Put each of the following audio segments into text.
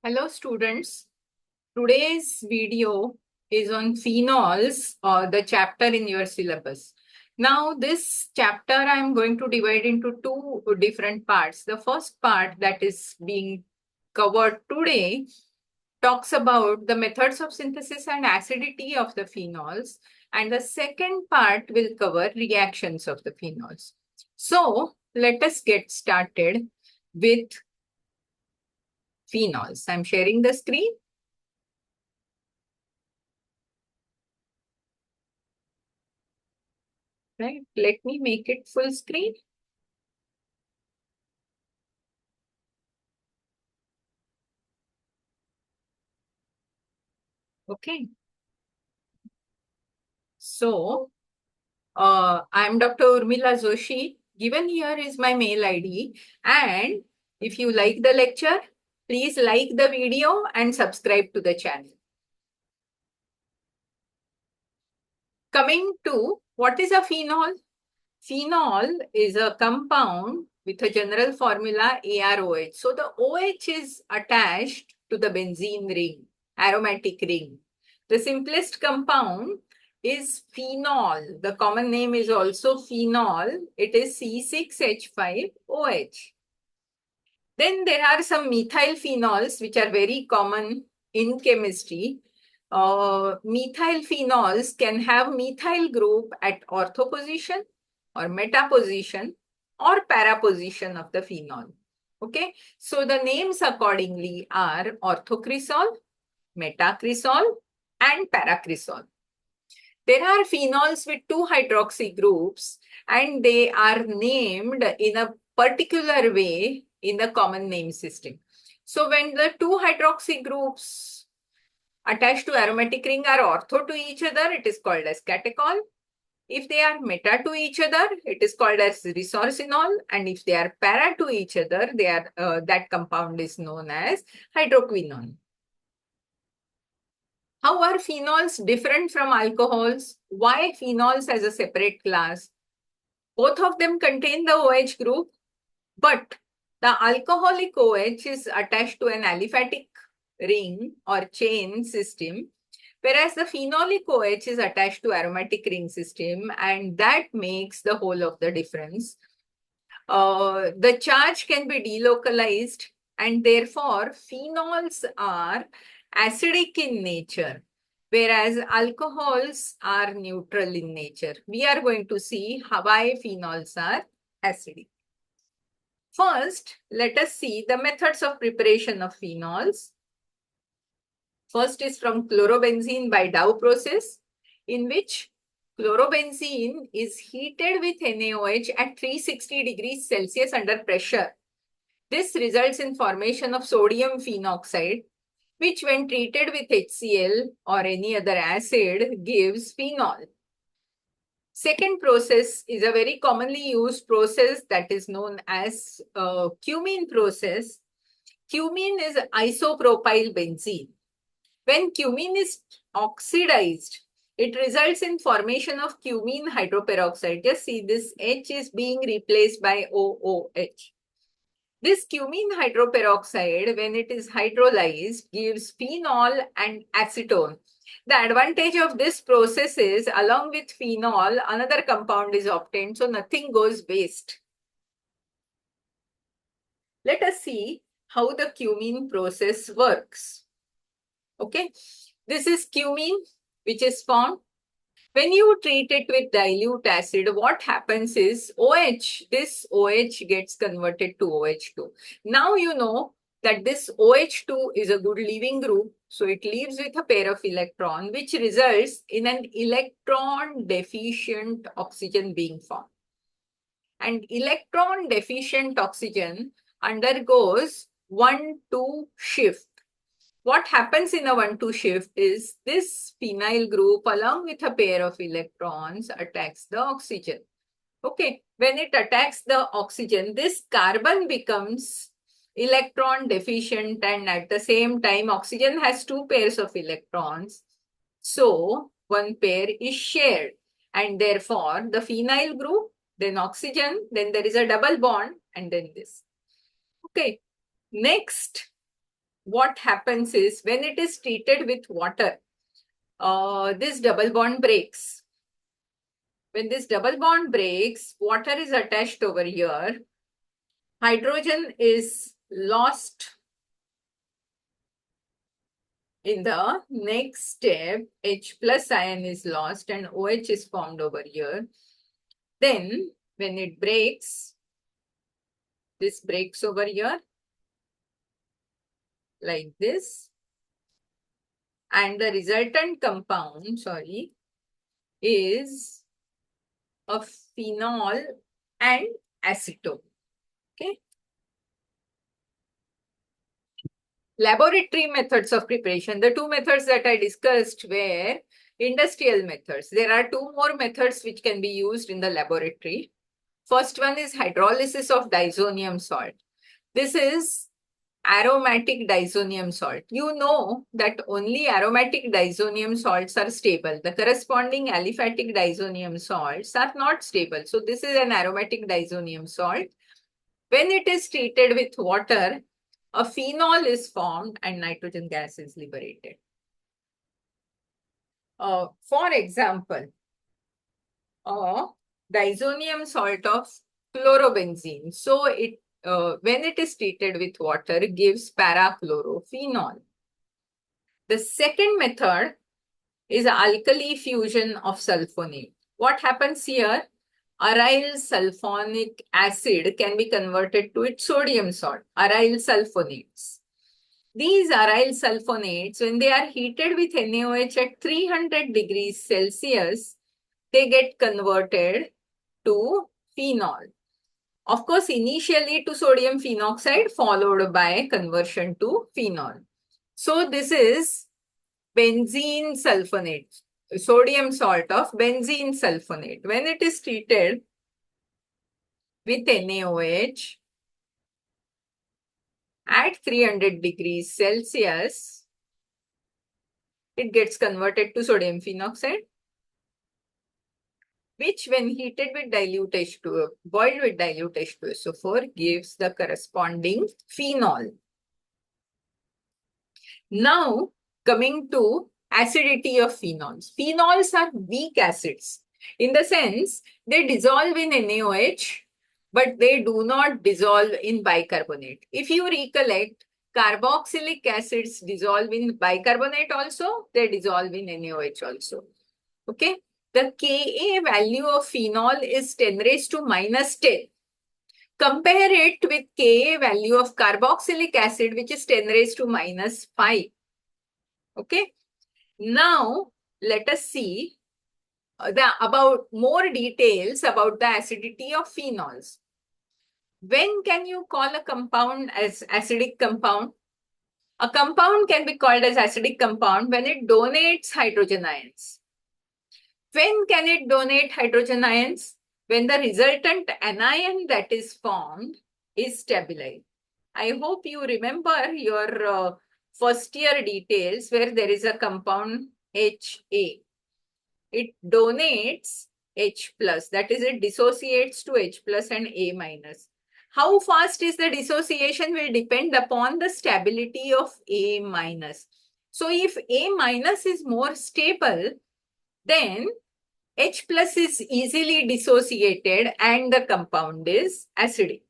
Hello students, today's video is on phenols, the chapter in your syllabus. Now this chapter I am going to divide into two different parts. The first part that is being covered today talks about the methods of synthesis and acidity of the phenols, and the second part will cover reactions of the phenols. So let us get started with phenols. I'm sharing the screen. Right, let me make it full screen. Okay. So, I'm Dr. Urmila Joshi. Given here is my mail ID. And if you like the lecture, please like the video and subscribe to the channel. Coming to what is a phenol? Phenol is a compound with a general formula AROH. So the OH is attached to the benzene ring, aromatic ring. The simplest compound is phenol. The common name is also phenol. It is C6H5OH. Then there are some methyl phenols which are very common in chemistry. Methyl phenols can have methyl group at ortho position or meta position or para position of the phenol. Okay, so the names accordingly are orthocresol, metacresol, and paracresol. There are phenols with two hydroxy groups and they are named in a particular way in the common name system. So when the two hydroxy groups attached to aromatic ring are ortho to each other, it is called as catechol. If they are meta to each other, it is called as resorcinol. And if they are para to each other, that compound is known as hydroquinone. How are phenols different from alcohols? Why phenols as a separate class? Both of them contain the OH group, but the alcoholic OH is attached to an aliphatic ring or chain system, whereas the phenolic OH is attached to aromatic ring system, and that makes the whole of the difference. The charge can be delocalized, and therefore phenols are acidic in nature, whereas alcohols are neutral in nature. We are going to see why phenols are acidic. First, let us see the methods of preparation of phenols. First is from chlorobenzene by Dow process, in which chlorobenzene is heated with NaOH at 360 degrees Celsius under pressure. This results in formation of sodium phenoxide, which when treated with HCl or any other acid gives phenol. Second process is a very commonly used process that is known as cumene process. Cumene is isopropyl benzene. When cumene is oxidized, it results in formation of cumene hydroperoxide. Just see, this H is being replaced by OOH. This cumene hydroperoxide, when it is hydrolyzed, gives phenol and acetone. The advantage of this process is, along with phenol, another compound is obtained, so nothing goes waste. Let us see how the cumene process works. Okay, this is cumene, which is formed. When you treat it with dilute acid, what happens is OH, this OH gets converted to OH2. Now you know that this OH2 is a good leaving group. So it leaves with a pair of electrons, which results in an electron deficient oxygen being formed. And electron deficient oxygen undergoes 1,2 shift. What happens in a 1,2 shift is this phenyl group along with a pair of electrons attacks the oxygen. Okay, when it attacks the oxygen, this carbon becomes electron deficient, and at the same time oxygen has two pairs of electrons. So one pair is shared, and therefore the phenyl group, then oxygen, then there is a double bond, and then this. Okay, next, what happens is when it is treated with water, this double bond breaks. When this double bond breaks, water is attached over here. Hydrogen is lost in the next step. H plus ion is lost and OH is formed over here. Then when it breaks, this breaks over here like this. And the resultant compound, is a phenol and acetone. Okay. Laboratory methods of preparation. The two methods that I discussed were industrial methods. There are two more methods which can be used in the laboratory. First one is hydrolysis of diazonium salt. This is aromatic diazonium salt. You know that only aromatic diazonium salts are stable. The corresponding aliphatic diazonium salts are not stable. So this is an aromatic diazonium salt. When it is treated with water, a phenol is formed and nitrogen gas is liberated. For example, diazonium salt of chlorobenzene. So when it is treated with water, gives parachlorophenol. The second method is alkali fusion of sulfonate. What happens here? Aryl sulfonic acid can be converted to its sodium salt, aryl sulfonates. These aryl sulfonates, when they are heated with NaOH at 300 degrees Celsius, they get converted to phenol. Of course, initially to sodium phenoxide, followed by conversion to phenol. So this is benzene sulfonate, sodium salt of benzene sulfonate. When it is treated with NaOH at 300 degrees Celsius, it gets converted to sodium phenoxide, which when heated with dilute H2O, boiled with dilute H2SO4, gives the corresponding phenol. Now, coming to acidity of phenols. Phenols are weak acids in the sense they dissolve in NaOH, but they do not dissolve in bicarbonate. If you recollect, carboxylic acids dissolve in bicarbonate also, they dissolve in NaOH also. Okay. The Ka value of phenol is 10 raised to minus 10. Compare it with Ka value of carboxylic acid, which is 10 raised to minus 5. Okay. Now, let us see about more details about the acidity of phenols. When can you call a compound as acidic compound? A compound can be called as acidic compound when it donates hydrogen ions. When can it donate hydrogen ions? When the resultant anion that is formed is stabilized. I hope you remember your first year details where there is a compound HA. It donates H plus, that is, it dissociates to H plus and A minus. How fast is the dissociation will depend upon the stability of A minus. So if A minus is more stable, then H plus is easily dissociated and the compound is acidic.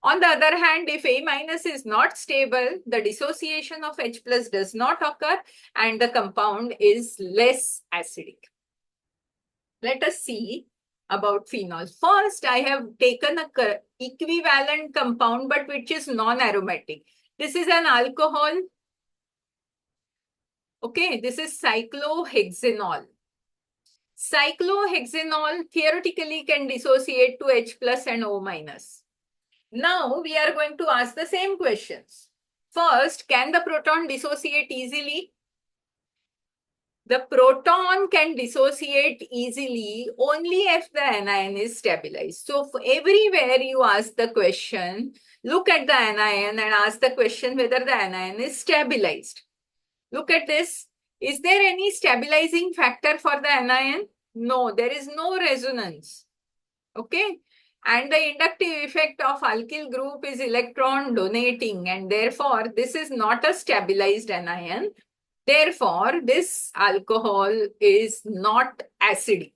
On the other hand, if A minus is not stable, the dissociation of H plus does not occur and the compound is less acidic. Let us see about phenols. First, I have taken an equivalent compound but which is non-aromatic. This is an alcohol. Okay, this is cyclohexanol. Cyclohexanol theoretically can dissociate to H plus and O minus. Now we are going to ask the same questions. First, can the proton dissociate easily? The proton can dissociate easily only if the anion is stabilized. So everywhere you ask the question, look at the anion and ask the question whether the anion is stabilized. Look at this. Is there any stabilizing factor for the anion? No, there is no resonance. Okay. And the inductive effect of alkyl group is electron donating, and therefore this is not a stabilized anion. Therefore, this alcohol is not acidic.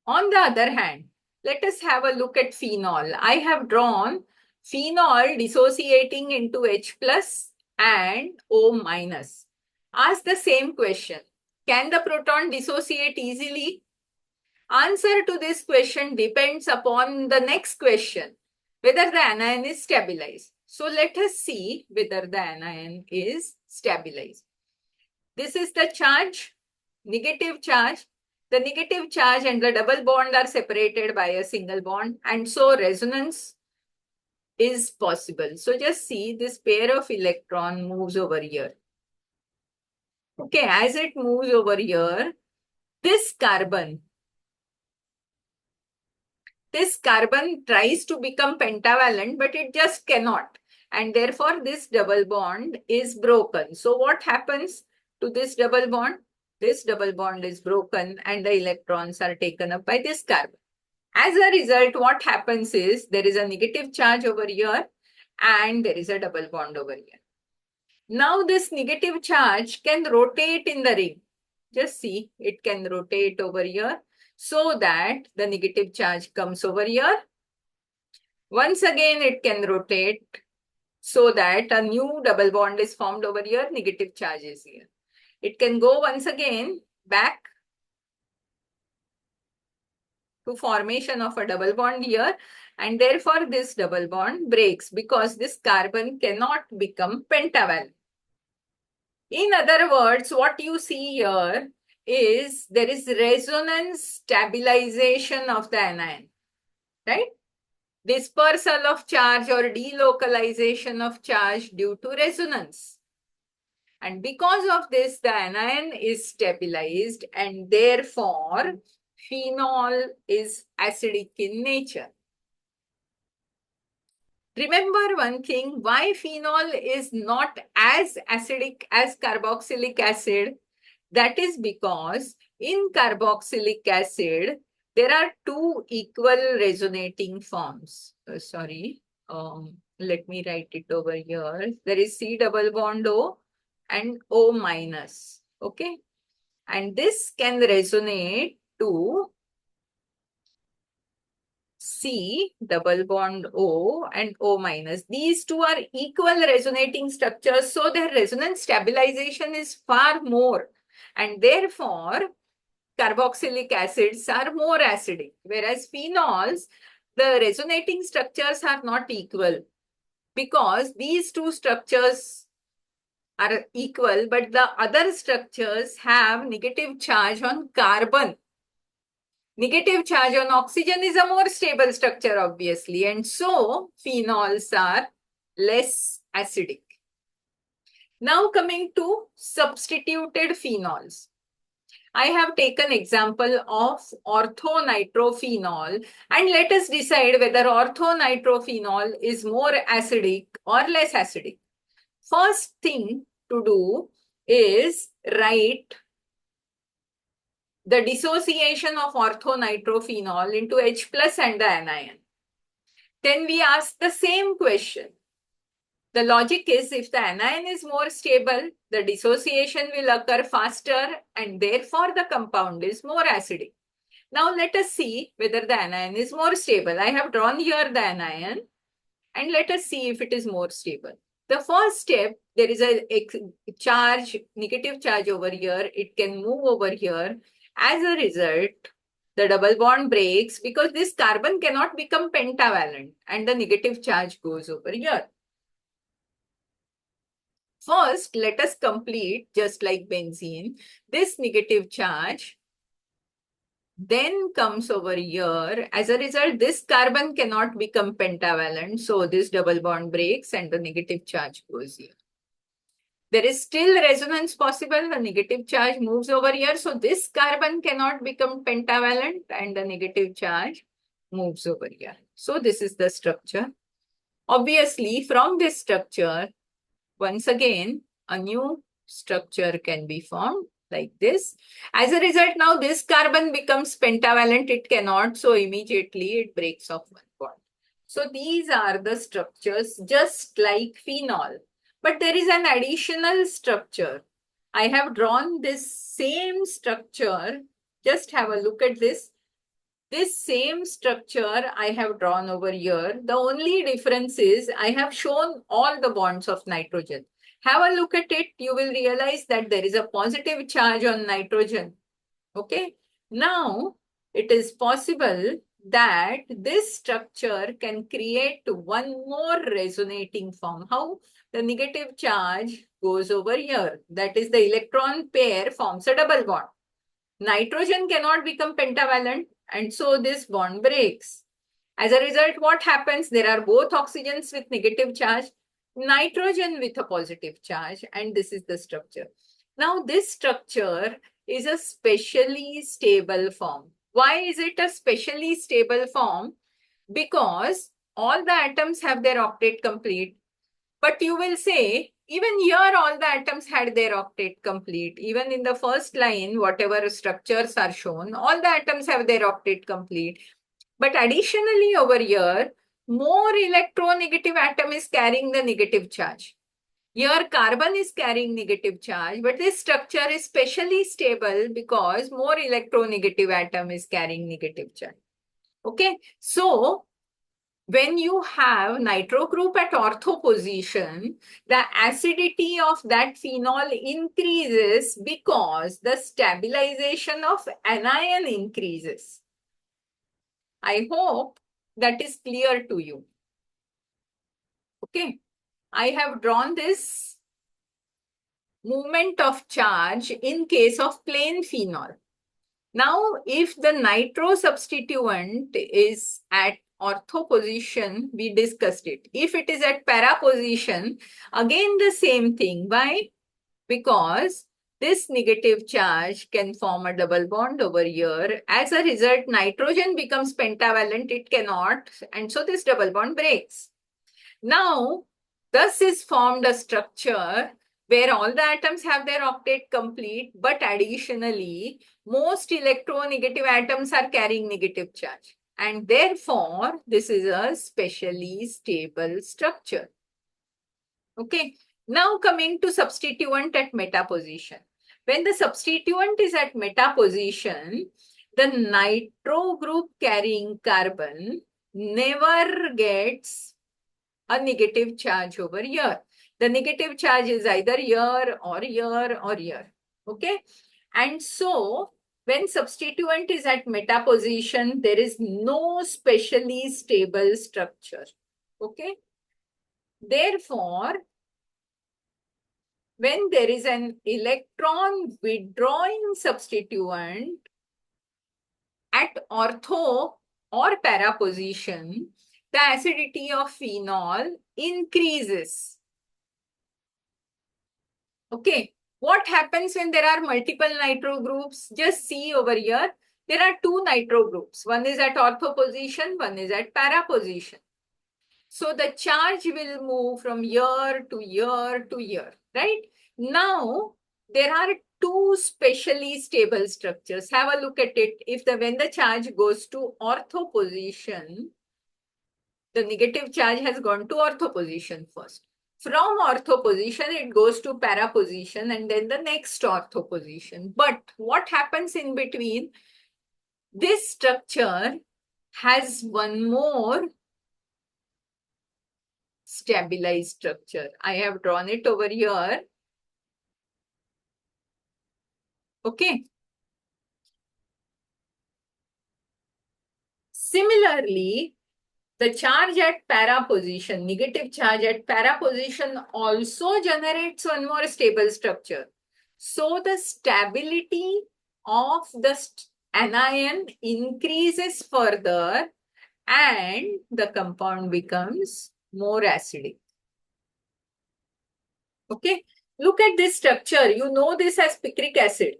On the other hand, let us have a look at phenol. I have drawn phenol dissociating into H plus and O minus. Ask the same question. Can the proton dissociate easily? Answer to this question depends upon the next question, whether the anion is stabilized. So let us see whether the anion is stabilized. This is the charge, negative charge. The negative charge and the double bond are separated by a single bond, and so resonance is possible. So just see, this pair of electron moves over here. Okay, as it moves over here, this carbon tries to become pentavalent, but it just cannot. And therefore, this double bond is broken. So what happens to this double bond? This double bond is broken and the electrons are taken up by this carbon. As a result, what happens is there is a negative charge over here and there is a double bond over here. Now this negative charge can rotate in the ring. Just see, it can rotate over here so that the negative charge comes over here. Once again, it can rotate so that a new double bond is formed over here, negative charge is here. It can go once again back to formation of a double bond here, and therefore this double bond breaks because this carbon cannot become pentavalent. In other words, what you see here is there is resonance stabilization of the anion, right? Dispersal of charge or delocalization of charge due to resonance. And because of this, the anion is stabilized and therefore phenol is acidic in nature. Remember one thing, why phenol is not as acidic as carboxylic acid? That is because in carboxylic acid, there are two equal resonating forms. Let me write it over here. There is C double bond O and O minus. Okay. And this can resonate to C double bond O and O minus. These two are equal resonating structures, so their resonance stabilization is far more, and therefore carboxylic acids are more acidic, whereas phenols, the resonating structures are not equal because these two structures are equal, but the other structures have negative charge on carbon. Negative charge on oxygen is a more stable structure, obviously, and so phenols are less acidic. Now coming to substituted phenols. I have taken example of orthonitrophenol, and let us decide whether orthonitrophenol is more acidic or less acidic. First thing to do is write the dissociation of orthonitrophenol into H plus and the anion. Then we ask the same question. The logic is if the anion is more stable, the dissociation will occur faster and therefore the compound is more acidic. Now let us see whether the anion is more stable. I have drawn here the anion and let us see if it is more stable. The first step, there is a charge, negative charge over here. It can move over here. As a result, the double bond breaks because this carbon cannot become pentavalent and the negative charge goes over here. First, let us complete, just like benzene, this negative charge then comes over here. As a result, this carbon cannot become pentavalent. So this double bond breaks and the negative charge goes here. There is still resonance possible. The negative charge moves over here. So this carbon cannot become pentavalent and the negative charge moves over here. So this is the structure. Obviously, from this structure, once again, a new structure can be formed. like this. As a result, now this carbon becomes pentavalent. It cannot, so immediately it breaks off one bond. So these are the structures just like phenol. But there is an additional structure. I have drawn this same structure. Just have a look at this. This same structure I have drawn over here. The only difference is I have shown all the bonds of nitrogen. Have a look at it. You will realize that there is a positive charge on nitrogen. Okay. Now, it is possible that this structure can create one more resonating form. How? The negative charge goes over here. That is, the electron pair forms a double bond. Nitrogen cannot become pentavalent, and so this bond breaks. As a result, what happens? There are both oxygens with negative charge, nitrogen with a positive charge, and this is the structure. Now, this structure is a specially stable form. Why is it a specially stable form? Because all the atoms have their octet complete. But you will say, even here all the atoms had their octet complete. Even in the first line, whatever structures are shown, all the atoms have their octet complete. But additionally over here, more electronegative atom is carrying the negative charge. Here carbon is carrying negative charge, but this structure is specially stable because more electronegative atom is carrying negative charge. Okay, so when you have nitro group at ortho position, the acidity of that phenol increases because the stabilization of anion increases. I hope that is clear to you. Okay, I have drawn this movement of charge in case of plain phenol. Now, if the nitro substituent is at ortho position, we discussed it. If it is at para position, again the same thing. Why? Because this negative charge can form a double bond over here. As a result, nitrogen becomes pentavalent. It cannot. And so this double bond breaks. Now, thus is formed a structure where all the atoms have their octet complete, but additionally, most electronegative atoms are carrying negative charge. And therefore, this is a specially stable structure. Okay. Now coming to substituent at meta position. When the substituent is at meta position, the nitro group carrying carbon never gets a negative charge over here. The negative charge is either here or here or here. Okay. And so when substituent is at meta position, there is no specially stable structure. Okay. Therefore, when there is an electron withdrawing substituent at ortho or para position, the acidity of phenol increases. Okay, what happens when there are multiple nitro groups? Just see over here, there are two nitro groups. One is at ortho position, one is at para position. So the charge will move from here to here to here, right? Now, there are two specially stable structures. Have a look at it. When the charge goes to ortho position, the negative charge has gone to ortho position first. From ortho position, it goes to para position and then the next ortho position. But what happens in between? This structure has one more stabilized structure. I have drawn it over here. Okay. Similarly, the charge at para position, negative charge at para position also generates one more stable structure. So the stability of the anion increases further and the compound becomes more acidic. Okay, look at this structure. You know this as picric acid.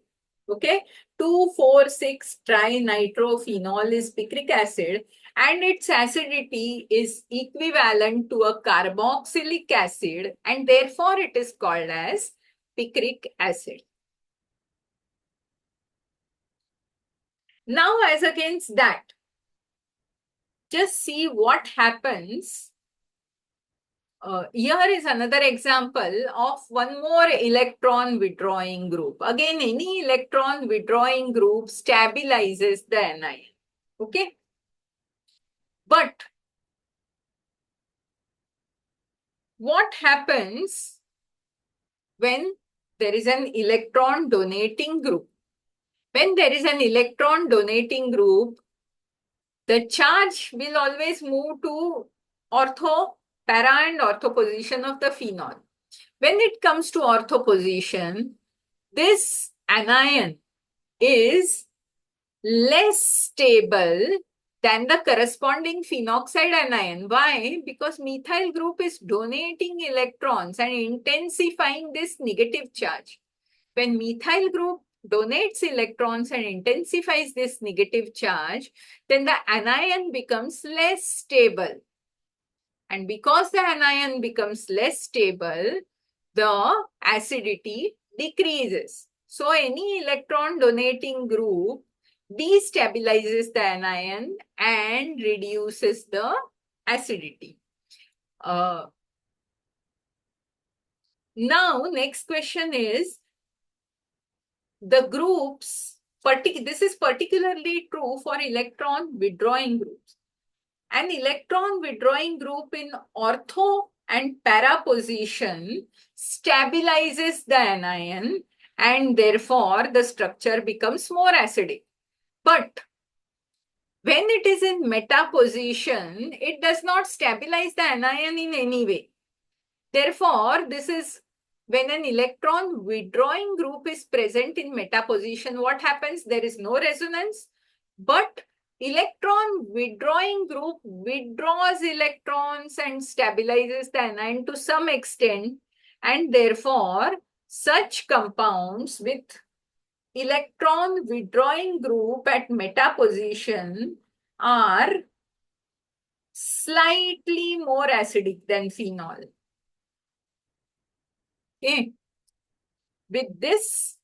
Okay, 2,4,6-trinitrophenol is picric acid and its acidity is equivalent to a carboxylic acid and therefore it is called as picric acid. Now, as against that, just see what happens. Here is another example of one more electron withdrawing group. Again, any electron withdrawing group stabilizes the anion. Okay. But what happens when there is an electron donating group? When there is an electron donating group, the charge will always move to ortho, para and ortho position of the phenol. When it comes to ortho position, this anion is less stable than the corresponding phenoxide anion. Why? Because methyl group is donating electrons and intensifying this negative charge. When methyl group donates electrons and intensifies this negative charge, then the anion becomes less stable. And because the anion becomes less stable, the acidity decreases. So any electron donating group destabilizes the anion and reduces the acidity. Now, next question is the groups, this is particularly true for electron withdrawing groups. An electron withdrawing group in ortho and para position stabilizes the anion and therefore the structure becomes more acidic. But when it is in meta position, it does not stabilize the anion in any way. Therefore, this is when an electron withdrawing group is present in meta position, what happens? There is no resonance, but electron withdrawing group withdraws electrons and stabilizes the anion to some extent, and therefore such compounds with electron withdrawing group at meta position are slightly more acidic than phenol. Okay. With this,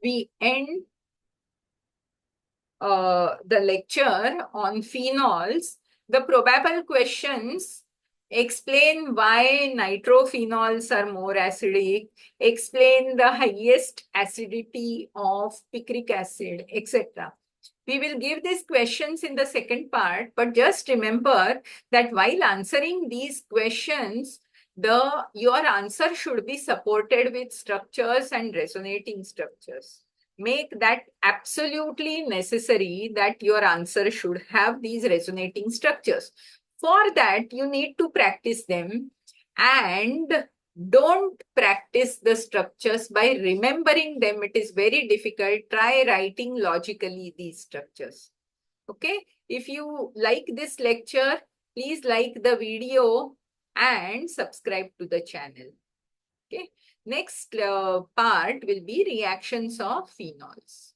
we end the lecture on phenols. The probable questions: explain why nitrophenols are more acidic, explain the highest acidity of picric acid, etc. We will give these questions in the second part, but just remember that while answering these questions, your answer should be supported with structures and resonating structures. Make that absolutely necessary that your answer should have these resonating structures. For that, you need to practice them, and don't practice the structures by remembering them. It is very difficult. Try writing logically these structures. Okay. If you like this lecture, please like the video and subscribe to the channel. Okay. Next part will be reactions of phenols.